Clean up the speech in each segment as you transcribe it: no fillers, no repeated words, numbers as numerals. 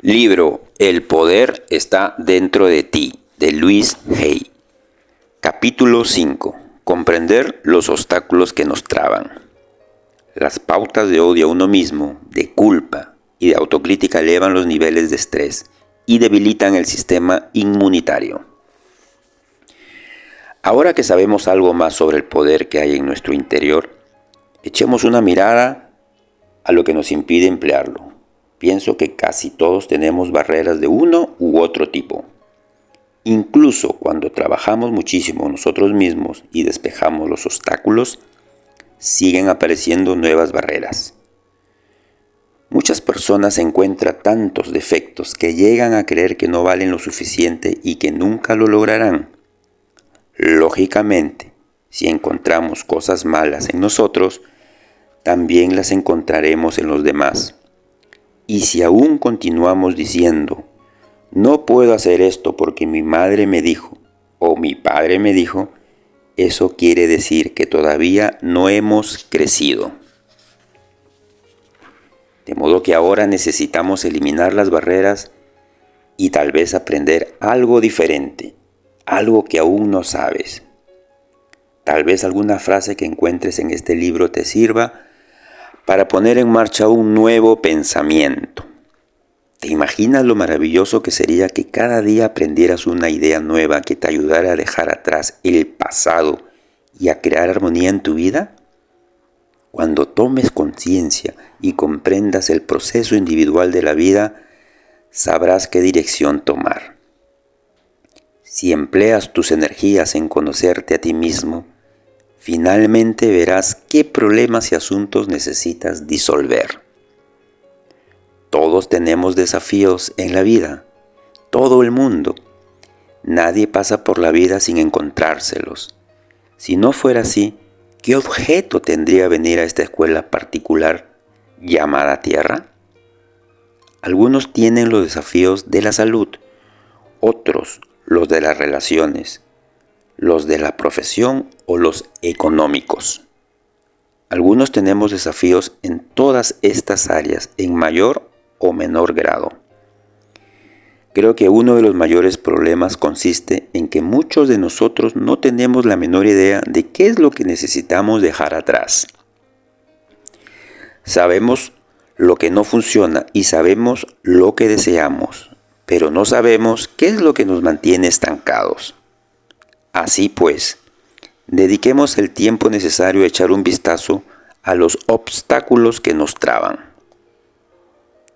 Libro El poder está dentro de ti, de Louise Hay. Capítulo 5. Comprender los obstáculos que nos traban. Las pautas de odio a uno mismo, de culpa y de autocrítica elevan los niveles de estrés y debilitan el sistema inmunitario. Ahora que sabemos algo más sobre el poder que hay en nuestro interior, echemos una mirada a lo que nos impide emplearlo. Pienso que casi todos tenemos barreras de uno u otro tipo. Incluso cuando trabajamos muchísimo nosotros mismos y despejamos los obstáculos, siguen apareciendo nuevas barreras. Muchas personas encuentran tantos defectos que llegan a creer que no valen lo suficiente y que nunca lo lograrán. Lógicamente, si encontramos cosas malas en nosotros, también las encontraremos en los demás. Y si aún continuamos diciendo, no puedo hacer esto porque mi madre me dijo o mi padre me dijo, eso quiere decir que todavía no hemos crecido. De modo que ahora necesitamos eliminar las barreras y tal vez aprender algo diferente, algo que aún no sabes. Tal vez alguna frase que encuentres en este libro te sirva para poner en marcha un nuevo pensamiento. ¿Te imaginas lo maravilloso que sería que cada día aprendieras una idea nueva que te ayudara a dejar atrás el pasado y a crear armonía en tu vida? Cuando tomes conciencia y comprendas el proceso individual de la vida, sabrás qué dirección tomar. Si empleas tus energías en conocerte a ti mismo, finalmente verás qué problemas y asuntos necesitas disolver. Todos tenemos desafíos en la vida, todo el mundo. Nadie pasa por la vida sin encontrárselos. Si no fuera así, ¿qué objeto tendría venir a esta escuela particular llamada Tierra? Algunos tienen los desafíos de la salud, otros los de las relaciones, los de la profesión o los económicos. Algunos tenemos desafíos en todas estas áreas en mayor o menor grado. Creo que uno de los mayores problemas consiste en que muchos de nosotros no tenemos la menor idea de qué es lo que necesitamos dejar atrás. Sabemos lo que no funciona y sabemos lo que deseamos, pero no sabemos qué es lo que nos mantiene estancados. Así pues, dediquemos el tiempo necesario a echar un vistazo a los obstáculos que nos traban.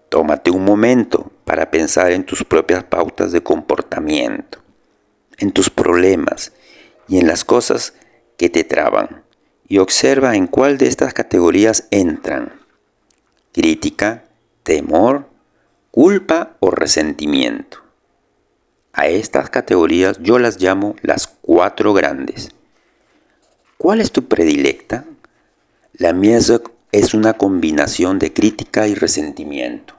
Tómate un momento para pensar en tus propias pautas de comportamiento, en tus problemas y en las cosas que te traban, y observa en cuál de estas categorías entran: crítica, temor, culpa o resentimiento. A estas categorías yo las llamo las 4 grandes. ¿Cuál es tu predilecta? La mía es una combinación de crítica y resentimiento.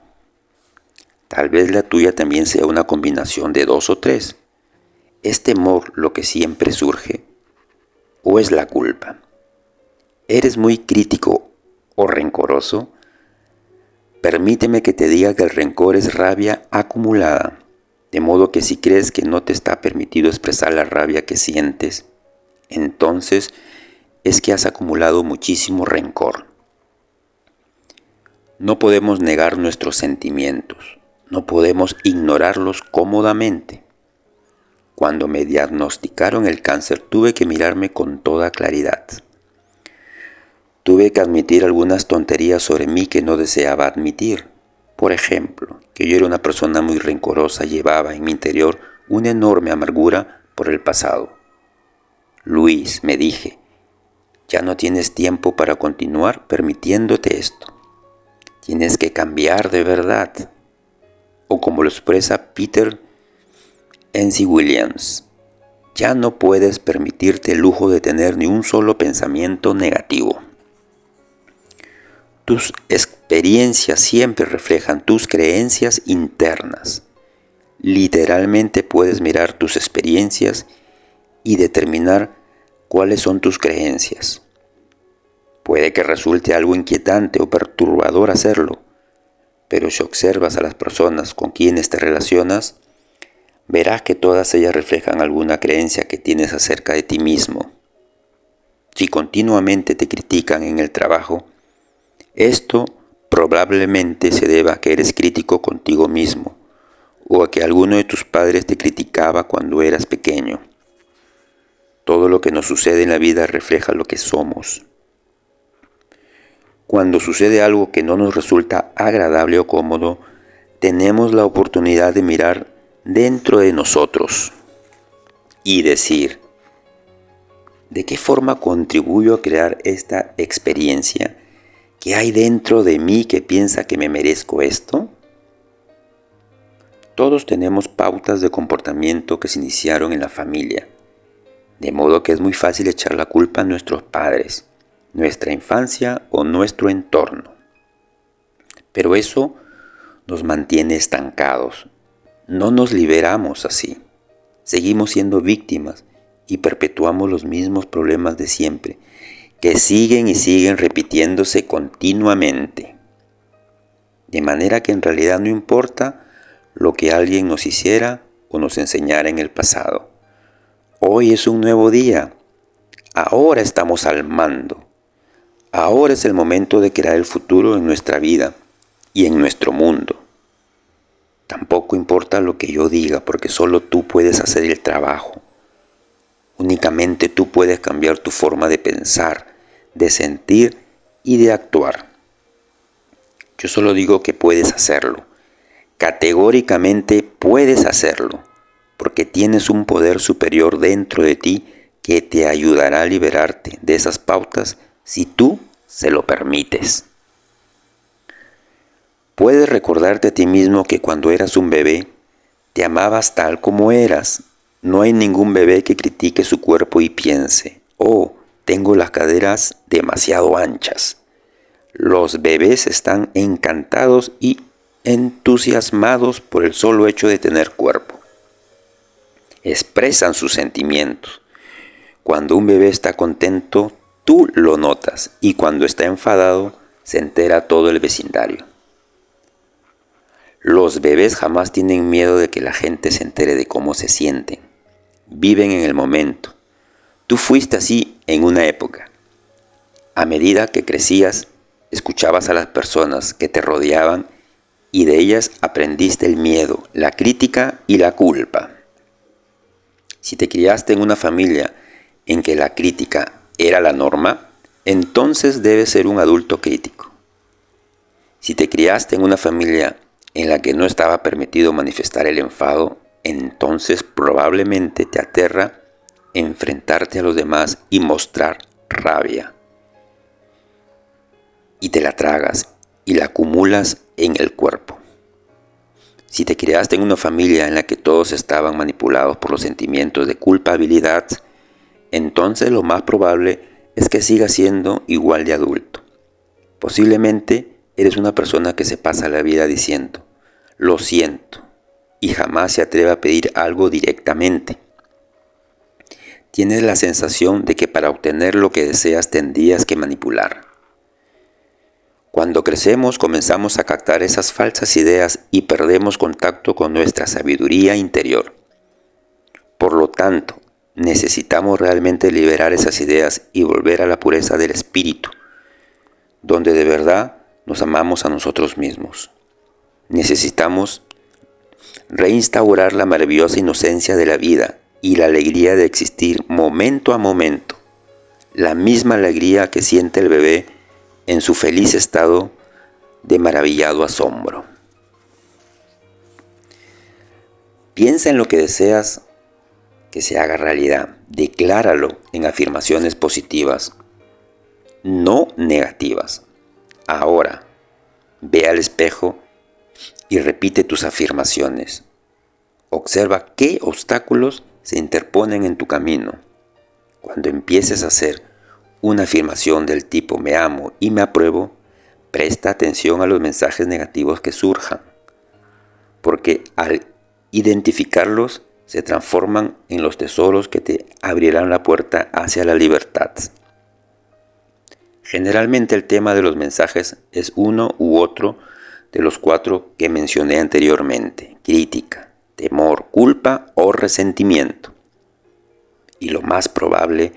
Tal vez la tuya también sea una combinación de 2 o 3. ¿Es temor lo que siempre surge? ¿O es la culpa? ¿Eres muy crítico o rencoroso? Permíteme que te diga que el rencor es rabia acumulada. De modo que si crees que no te está permitido expresar la rabia que sientes, entonces es que has acumulado muchísimo rencor. No podemos negar nuestros sentimientos, no podemos ignorarlos cómodamente. Cuando me diagnosticaron el cáncer tuve que mirarme con toda claridad. Tuve que admitir algunas tonterías sobre mí que no deseaba admitir. Por ejemplo, que yo era una persona muy rencorosa y llevaba en mi interior una enorme amargura por el pasado. Luis, me dije, ya no tienes tiempo para continuar permitiéndote esto. Tienes que cambiar de verdad. O como lo expresa Peter N.C. Williams, ya no puedes permitirte el lujo de tener ni un solo pensamiento negativo. Tus experiencias siempre reflejan tus creencias internas. Literalmente puedes mirar tus experiencias y determinar cuáles son tus creencias. Puede que resulte algo inquietante o perturbador hacerlo, Pero si observas a las personas con quienes te relacionas, verás que todas ellas reflejan alguna creencia que tienes acerca de ti mismo. Si continuamente te critican en el trabajo, esto probablemente se deba a que eres crítico contigo mismo o a que alguno de tus padres te criticaba cuando eras pequeño. Todo lo que nos sucede en la vida refleja lo que somos. Cuando sucede algo que no nos resulta agradable o cómodo, tenemos la oportunidad de mirar dentro de nosotros y decir, ¿de qué forma contribuyo a crear esta experiencia? ¿Qué hay dentro de mí que piensa que me merezco esto? Todos tenemos pautas de comportamiento que se iniciaron en la familia, de modo que es muy fácil echar la culpa a nuestros padres, nuestra infancia o nuestro entorno. Pero eso nos mantiene estancados. No nos liberamos así. Seguimos siendo víctimas y perpetuamos los mismos problemas de siempre, que siguen y siguen repitiéndose continuamente. De manera que en realidad no importa lo que alguien nos hiciera o nos enseñara en el pasado. Hoy es un nuevo día. Ahora estamos al mando. Ahora es el momento de crear el futuro en nuestra vida y en nuestro mundo. Tampoco importa lo que yo diga, porque solo tú puedes hacer el trabajo. Únicamente tú puedes cambiar tu forma de pensar, de sentir y de actuar. Yo solo digo que puedes hacerlo. Categóricamente puedes hacerlo, porque tienes un poder superior dentro de ti que te ayudará a liberarte de esas pautas si tú se lo permites. Puedes recordarte a ti mismo que cuando eras un bebé, te amabas tal como eras. No hay ningún bebé que critique su cuerpo y piense, oh, tengo las caderas demasiado anchas. Los bebés están encantados y entusiasmados por el solo hecho de tener cuerpo. Expresan sus sentimientos. Cuando un bebé está contento, tú lo notas, y cuando está enfadado, se entera todo el vecindario. Los bebés jamás tienen miedo de que la gente se entere de cómo se sienten. Viven en el momento. Tú fuiste así en una época. A medida que crecías, escuchabas a las personas que te rodeaban y de ellas aprendiste el miedo, la crítica y la culpa. Si te criaste en una familia en que la crítica era la norma, entonces debes ser un adulto crítico. Si te criaste en una familia en la que no estaba permitido manifestar el enfado, entonces probablemente te aterra enfrentarte a los demás y mostrar rabia. Y te la tragas y la acumulas en el cuerpo. Si te criaste en una familia en la que todos estaban manipulados por los sentimientos de culpabilidad, entonces lo más probable es que sigas siendo igual de adulto. Posiblemente eres una persona que se pasa la vida diciendo, lo siento, y jamás se atreve a pedir algo directamente. Tienes la sensación de que para obtener lo que deseas tendrías que manipular. Cuando crecemos comenzamos a captar esas falsas ideas y perdemos contacto con nuestra sabiduría interior. Por lo tanto, necesitamos realmente liberar esas ideas y volver a la pureza del espíritu, donde de verdad nos amamos a nosotros mismos. Necesitamos reinstaurar la maravillosa inocencia de la vida y la alegría de existir momento a momento, la misma alegría que siente el bebé en su feliz estado de maravillado asombro. Piensa en lo que deseas que se haga realidad. Decláralo en afirmaciones positivas, no negativas. Ahora, ve al espejo y repite tus afirmaciones. Observa qué obstáculos se interponen en tu camino. Cuando empieces a hacer una afirmación del tipo me amo y me apruebo, presta atención a los mensajes negativos que surjan, porque al identificarlos se transforman en los tesoros que te abrirán la puerta hacia la libertad. Generalmente el tema de los mensajes es uno u otro de los 4 que mencioné anteriormente: crítica, temor, culpa o resentimiento. Y lo más probable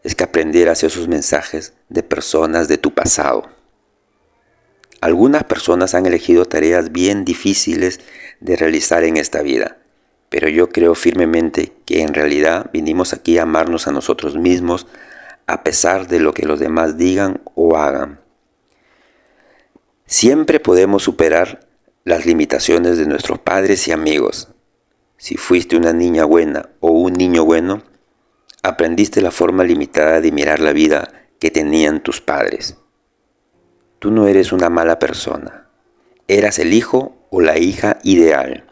es que aprendieras esos mensajes de personas de tu pasado. Algunas personas han elegido tareas bien difíciles de realizar en esta vida, pero yo creo firmemente que en realidad vinimos aquí a amarnos a nosotros mismos a pesar de lo que los demás digan o hagan. Siempre podemos superar las limitaciones de nuestros padres y amigos. Si fuiste una niña buena o un niño bueno, aprendiste la forma limitada de mirar la vida que tenían tus padres. Tú no eres una mala persona. Eras el hijo o la hija ideal.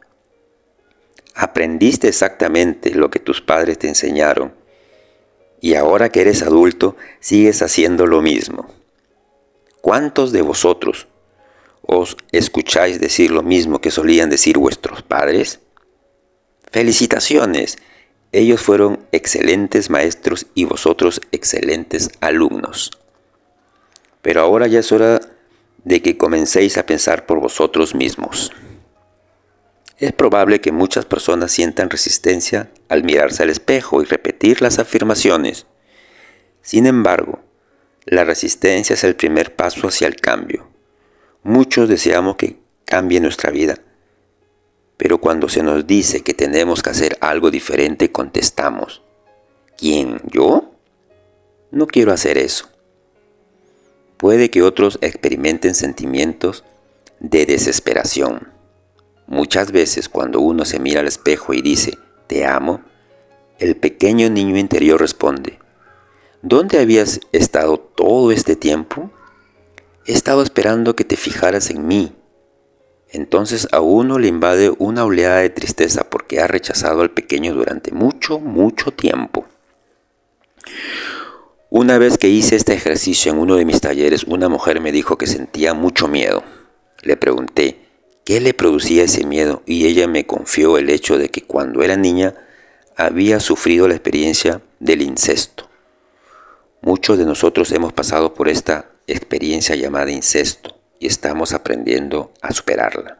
Aprendiste exactamente lo que tus padres te enseñaron y ahora que eres adulto sigues haciendo lo mismo. ¿Cuántos de vosotros os escucháis decir lo mismo que solían decir vuestros padres? ¡Felicitaciones! Ellos fueron excelentes maestros y vosotros excelentes alumnos. Pero ahora ya es hora de que comencéis a pensar por vosotros mismos. Es probable que muchas personas sientan resistencia al mirarse al espejo y repetir las afirmaciones. Sin embargo, la resistencia es el primer paso hacia el cambio. Muchos deseamos que cambie nuestra vida, pero cuando se nos dice que tenemos que hacer algo diferente, contestamos: ¿quién? ¿Yo? No quiero hacer eso. Puede que otros experimenten sentimientos de desesperación. Muchas veces cuando uno se mira al espejo y dice «te amo», el pequeño niño interior responde: ¿dónde habías estado todo este tiempo? He estado esperando que te fijaras en mí. Entonces a uno le invade una oleada de tristeza porque ha rechazado al pequeño durante mucho tiempo. Una vez que hice este ejercicio en uno de mis talleres, una mujer me dijo que sentía mucho miedo. Le pregunté qué le producía ese miedo y ella me confió el hecho de que cuando era niña había sufrido la experiencia del incesto. Muchos de nosotros hemos pasado por esta experiencia llamada incesto y estamos aprendiendo a superarla.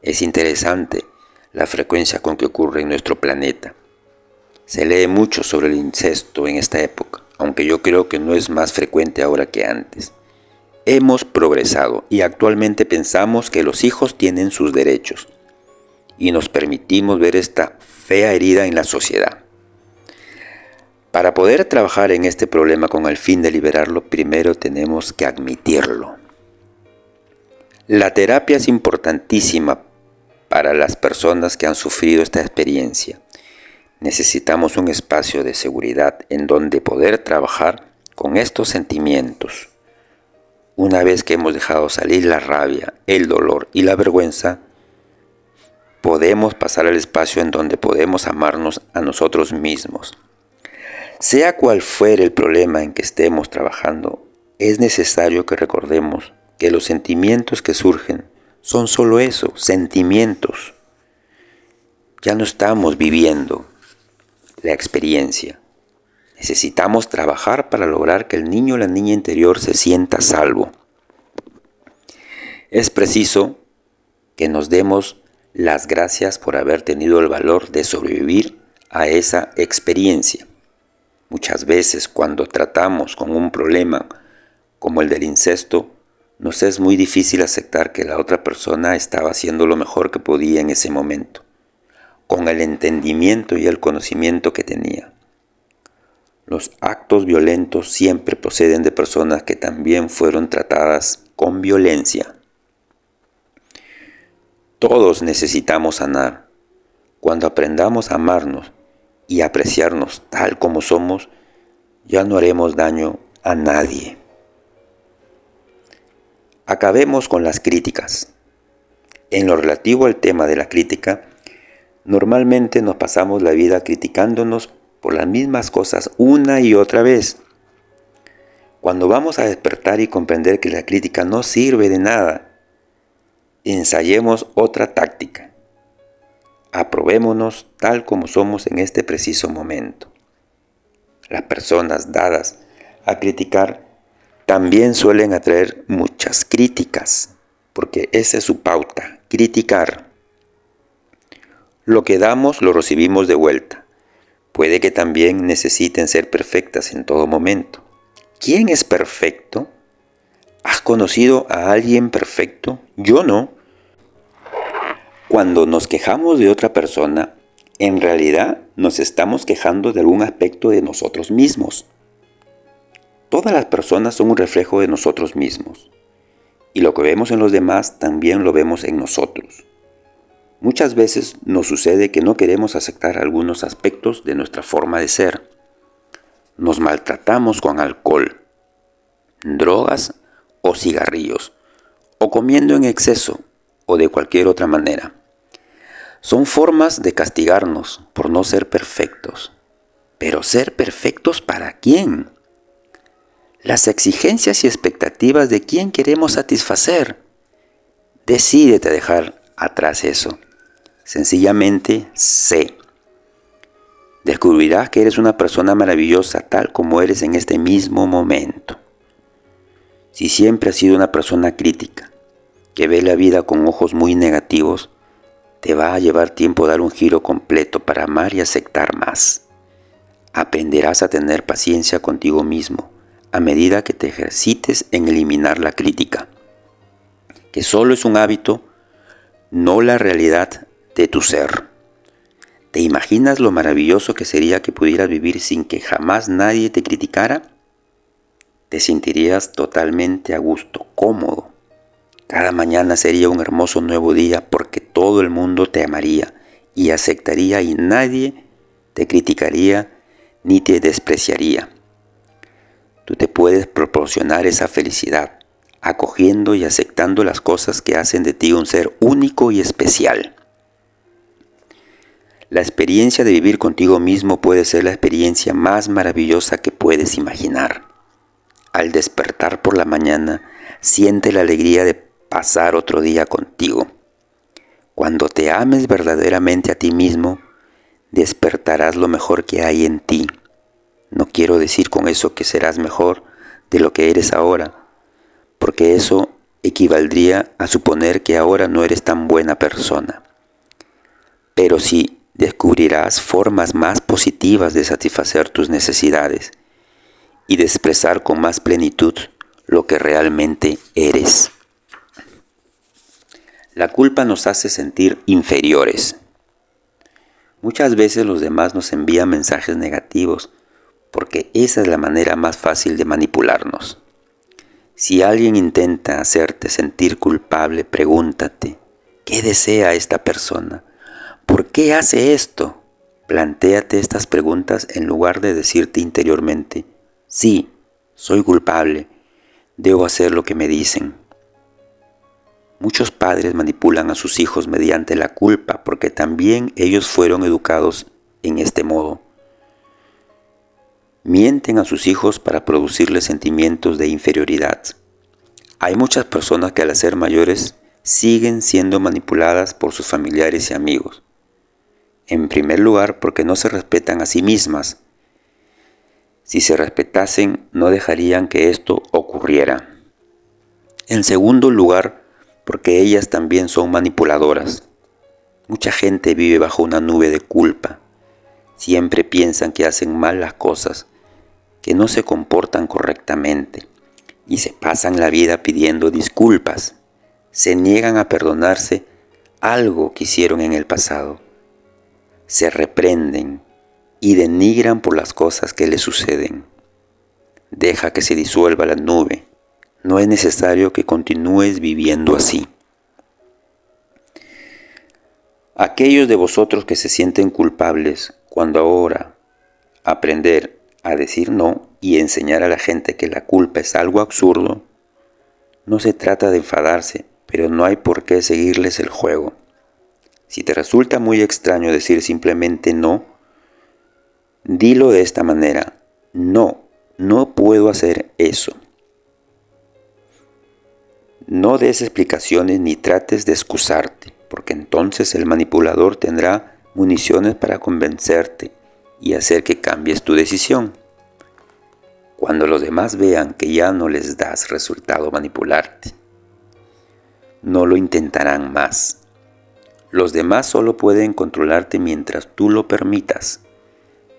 Es interesante la frecuencia con que ocurre en nuestro planeta. Se lee mucho sobre el incesto en esta época, aunque yo creo que no es más frecuente ahora que antes. Hemos progresado y actualmente pensamos que los hijos tienen sus derechos y nos permitimos ver esta fea herida en la sociedad. Para poder trabajar en este problema con el fin de liberarlo, primero tenemos que admitirlo. La terapia es importantísima para las personas que han sufrido esta experiencia. Necesitamos un espacio de seguridad en donde poder trabajar con estos sentimientos. Una vez que hemos dejado salir la rabia, el dolor y la vergüenza, podemos pasar al espacio en donde podemos amarnos a nosotros mismos. Sea cual fuere el problema en que estemos trabajando, es necesario que recordemos que los sentimientos que surgen son solo eso, sentimientos. Ya no estamos viviendo la experiencia. Necesitamos trabajar para lograr que el niño o la niña interior se sienta salvo. Es preciso que nos demos las gracias por haber tenido el valor de sobrevivir a esa experiencia. Muchas veces cuando tratamos con un problema como el del incesto, nos es muy difícil aceptar que la otra persona estaba haciendo lo mejor que podía en ese momento, con el entendimiento y el conocimiento que tenía. Los actos violentos siempre proceden de personas que también fueron tratadas con violencia. Todos necesitamos sanar. Cuando aprendamos a amarnos y apreciarnos tal como somos, ya no haremos daño a nadie. Acabemos con las críticas. En lo relativo al tema de la crítica, normalmente nos pasamos la vida criticándonos por las mismas cosas una y otra vez. Cuando vamos a despertar y comprender que la crítica no sirve de nada, ensayemos otra táctica. Aprobémonos tal como somos en este preciso momento. Las personas dadas a criticar también suelen atraer muchas críticas. porque esa es su pauta, criticar. Lo que damos lo recibimos de vuelta. Puede que también necesiten ser perfectas en todo momento. ¿Quién es perfecto? ¿Has conocido a alguien perfecto? Yo no. Cuando nos quejamos de otra persona, en realidad nos estamos quejando de algún aspecto de nosotros mismos. Todas las personas son un reflejo de nosotros mismos. Y lo que vemos en los demás también lo vemos en nosotros. Muchas veces nos sucede que no queremos aceptar algunos aspectos de nuestra forma de ser. Nos maltratamos con alcohol, drogas o cigarrillos, o comiendo en exceso o de cualquier otra manera. Son formas de castigarnos por no ser perfectos. Pero ¿ser perfectos para quién? Las exigencias y expectativas de quién queremos satisfacer. Decídete a dejar atrás eso. Sencillamente sé. Descubrirás que eres una persona maravillosa tal como eres en este mismo momento. Si siempre has sido una persona crítica, que ve la vida con ojos muy negativos, te va a llevar tiempo dar un giro completo para amar y aceptar más. Aprenderás a tener paciencia contigo mismo a medida que te ejercites en eliminar la crítica, que solo es un hábito, no la realidad de tu ser. ¿Te imaginas lo maravilloso que sería que pudieras vivir sin que jamás nadie te criticara? Te sentirías totalmente a gusto, cómodo. Cada mañana sería un hermoso nuevo día porque todo el mundo te amaría y aceptaría y nadie te criticaría ni te despreciaría. Tú te puedes proporcionar esa felicidad, acogiendo y aceptando las cosas que hacen de ti un ser único y especial. La experiencia de vivir contigo mismo puede ser la experiencia más maravillosa que puedes imaginar. Al despertar por la mañana, siente la alegría de pasar otro día contigo. Cuando te ames verdaderamente a ti mismo, despertarás lo mejor que hay en ti. No quiero decir con eso que serás mejor de lo que eres ahora, porque eso equivaldría a suponer que ahora no eres tan buena persona. Pero sí descubrirás formas más positivas de satisfacer tus necesidades y de expresar con más plenitud lo que realmente eres. La culpa nos hace sentir inferiores. Muchas veces los demás nos envían mensajes negativos porque esa es la manera más fácil de manipularnos. Si alguien intenta hacerte sentir culpable, pregúntate, ¿qué desea esta persona? ¿Por qué hace esto? Plantéate estas preguntas en lugar de decirte interiormente, sí, soy culpable, debo hacer lo que me dicen. Muchos padres manipulan a sus hijos mediante la culpa porque también ellos fueron educados en este modo. Mienten a sus hijos para producirles sentimientos de inferioridad. Hay muchas personas que al ser mayores siguen siendo manipuladas por sus familiares y amigos. En primer lugar, porque no se respetan a sí mismas. Si se respetasen, no dejarían que esto ocurriera. En segundo lugar, porque ellas también son manipuladoras. Mucha gente vive bajo una nube de culpa. Siempre piensan que hacen mal las cosas, que no se comportan correctamente y se pasan la vida pidiendo disculpas. Se niegan a perdonarse algo que hicieron en el pasado. Se reprenden y denigran por las cosas que les suceden. Deja que se disuelva la nube. No es necesario que continúes viviendo así. Aquellos de vosotros que se sienten culpables cuando ahora aprender a decir no y enseñar a la gente que la culpa es algo absurdo, no se trata de enfadarse, pero no hay por qué seguirles el juego. Si te resulta muy extraño decir simplemente no, dilo de esta manera, no puedo hacer eso. No des explicaciones ni trates de excusarte, porque entonces el manipulador tendrá municiones para convencerte y hacer que cambies tu decisión. Cuando los demás vean que ya no les das resultado manipularte, no lo intentarán más. Los demás solo pueden controlarte mientras tú lo permitas.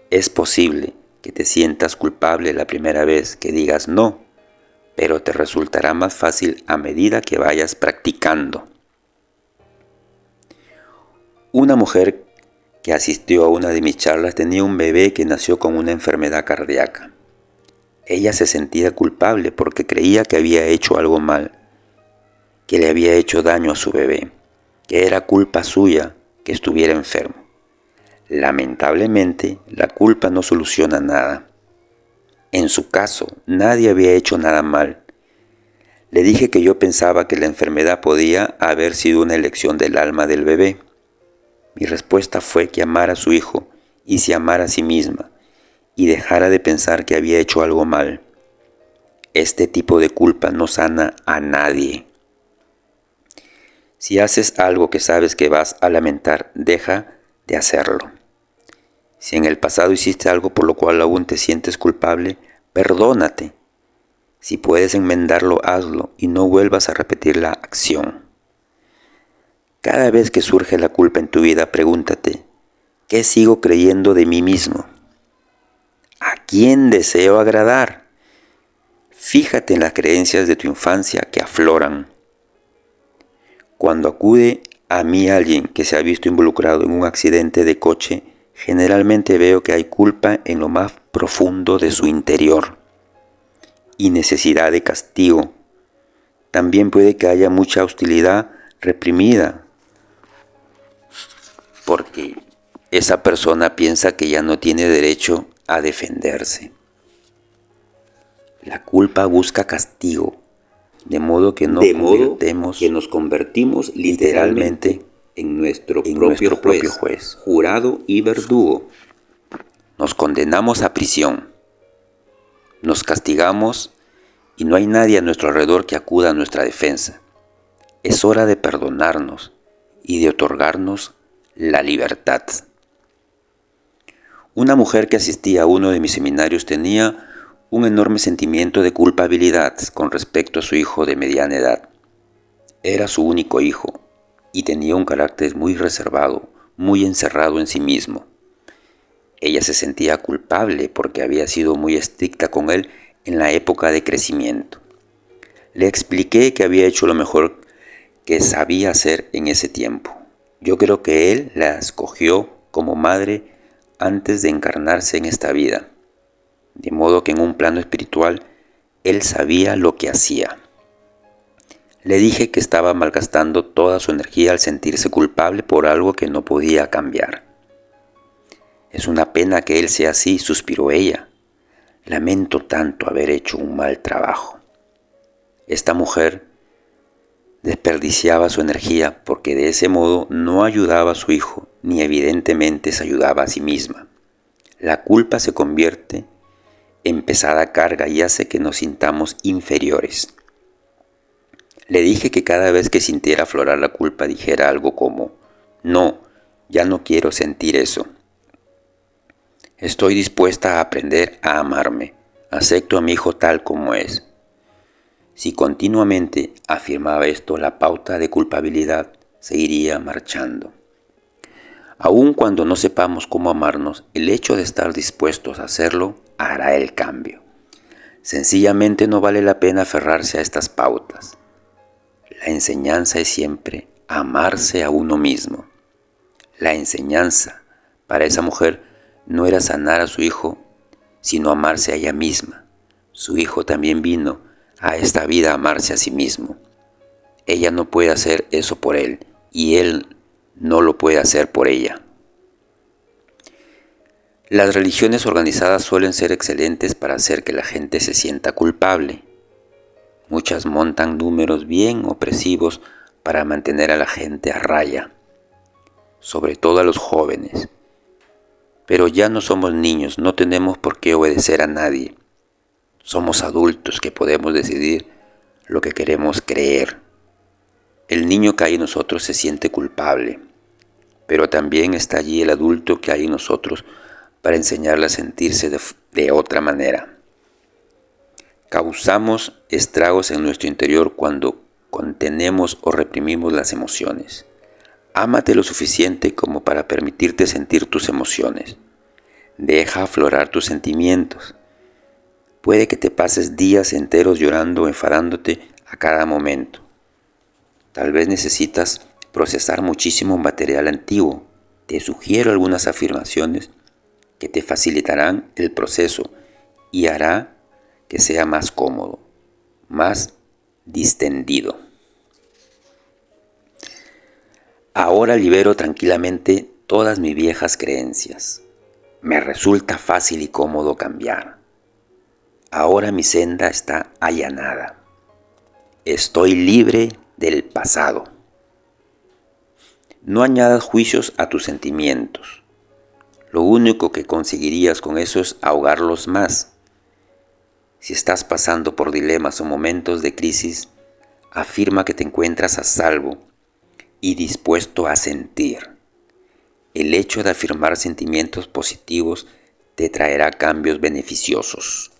Es posible que te sientas culpable la primera vez que digas no, pero te resultará más fácil a medida que vayas practicando. Una mujer que asistió a una de mis charlas tenía un bebé que nació con una enfermedad cardíaca. Ella se sentía culpable porque creía que había hecho algo mal, que le había hecho daño a su bebé, que era culpa suya que estuviera enfermo. Lamentablemente, la culpa no soluciona nada. En su caso, nadie había hecho nada mal. Le dije que yo pensaba que la enfermedad podía haber sido una elección del alma del bebé. Mi respuesta fue que amara a su hijo y se amara a sí misma y dejara de pensar que había hecho algo mal. Este tipo de culpa no sana a nadie. Si haces algo que sabes que vas a lamentar, deja de hacerlo. Si en el pasado hiciste algo por lo cual aún te sientes culpable, perdónate. Si puedes enmendarlo, hazlo y no vuelvas a repetir la acción. Cada vez que surge la culpa en tu vida, pregúntate, ¿qué sigo creyendo de mí mismo? ¿A quién deseo agradar? Fíjate en las creencias de tu infancia que afloran. Cuando acude a mí alguien que se ha visto involucrado en un accidente de coche, generalmente veo que hay culpa en lo más profundo de su interior y necesidad de castigo. También puede que haya mucha hostilidad reprimida, porque esa persona piensa que ya no tiene derecho a defenderse. La culpa busca castigo, de modo que nos convertimos literalmente en nuestro propio juez, jurado y verdugo. Nos condenamos a prisión, nos castigamos y no hay nadie a nuestro alrededor que acuda a nuestra defensa. Es hora de perdonarnos y de otorgarnos la libertad. Una mujer que asistía a uno de mis seminarios tenía un enorme sentimiento de culpabilidad con respecto a su hijo de mediana edad. Era su único hijo y tenía un carácter muy reservado, muy encerrado en sí mismo. Ella se sentía culpable porque había sido muy estricta con él en la época de crecimiento. Le expliqué que había hecho lo mejor que sabía hacer en ese tiempo. Yo creo que él la escogió como madre antes de encarnarse en esta vida, de modo que en un plano espiritual él sabía lo que hacía. Le dije que estaba malgastando toda su energía al sentirse culpable por algo que no podía cambiar. Es una pena que él sea así, suspiró ella. Lamento tanto haber hecho un mal trabajo. Esta mujer desperdiciaba su energía porque de ese modo no ayudaba a su hijo, ni evidentemente se ayudaba a sí misma. La culpa se convierte en pesada carga y hace que nos sintamos inferiores. Le dije que cada vez que sintiera aflorar la culpa dijera algo como, no, ya no quiero sentir eso. Estoy dispuesta a aprender a amarme. Acepto a mi hijo tal como es. Si continuamente afirmaba esto, la pauta de culpabilidad seguiría marchando. Aun cuando no sepamos cómo amarnos, el hecho de estar dispuestos a hacerlo hará el cambio. Sencillamente no vale la pena aferrarse a estas pautas. La enseñanza es siempre amarse a uno mismo. La enseñanza para esa mujer no era sanar a su hijo, sino amarse a ella misma. Su hijo también vino a esta vida a amarse a sí mismo. Ella no puede hacer eso por él y él no lo puede hacer por ella. Las religiones organizadas suelen ser excelentes para hacer que la gente se sienta culpable. Muchas montan números bien opresivos para mantener a la gente a raya, sobre todo a los jóvenes. Pero ya no somos niños, no tenemos por qué obedecer a nadie. Somos adultos que podemos decidir lo que queremos creer. El niño que hay en nosotros se siente culpable, pero también está allí el adulto que hay en nosotros para enseñarle a sentirse de otra manera. Causamos estragos en nuestro interior cuando contenemos o reprimimos las emociones. Ámate lo suficiente como para permitirte sentir tus emociones. Deja aflorar tus sentimientos. Puede que te pases días enteros llorando o enfadándote a cada momento. Tal vez necesitas procesar muchísimo material antiguo. Te sugiero algunas afirmaciones que te facilitarán el proceso y hará que sea más cómodo, más distendido. Ahora libero tranquilamente todas mis viejas creencias. Me resulta fácil y cómodo cambiar. Ahora mi senda está allanada. Estoy libre del pasado. No añadas juicios a tus sentimientos. Lo único que conseguirías con eso es ahogarlos más. Si estás pasando por dilemas o momentos de crisis, afirma que te encuentras a salvo y dispuesto a sentir. El hecho de afirmar sentimientos positivos te traerá cambios beneficiosos.